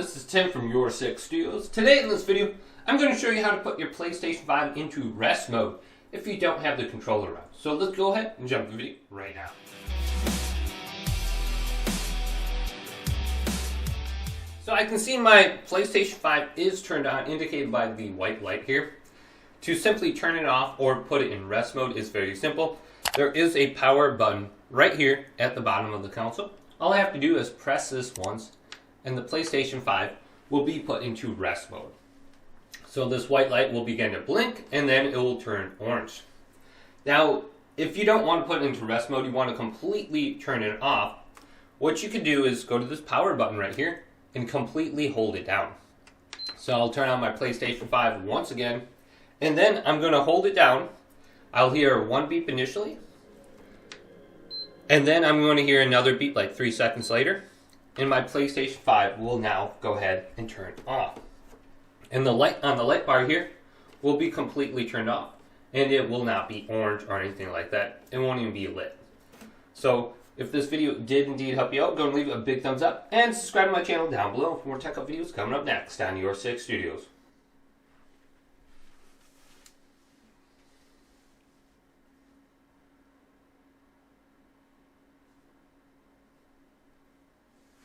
this is Tim from YourSixGaming. Today in this video, I'm going to show you how to put your PlayStation 5 into rest mode if you don't have the controller out. So let's go ahead and jump the video right now. So I can see my PlayStation 5 is turned on, indicated by the white light here. To simply turn it off or put it in rest mode is very simple. There is a power button right here at the bottom of the console. All I have to do is press this once and the PlayStation 5 will be put into rest mode. So this white light will begin to blink and then it will turn orange. Now, if you don't want to put it into rest mode, you want to completely turn it off, what you can do is go to this power button right here and completely hold it down. So I'll turn on my PlayStation 5 once again, and then I'm going to hold it down. I'll hear one beep initially, and then I'm going to hear another beep like 3 seconds later, and my PlayStation 5 will now go ahead and turn off. And the light on the light bar here will be completely turned off, and it will not be orange or anything like that. It won't even be lit. So if this video did indeed help you out, go and leave it a big thumbs up and subscribe to my channel down below for more tech up videos coming up next on YourSixGaming.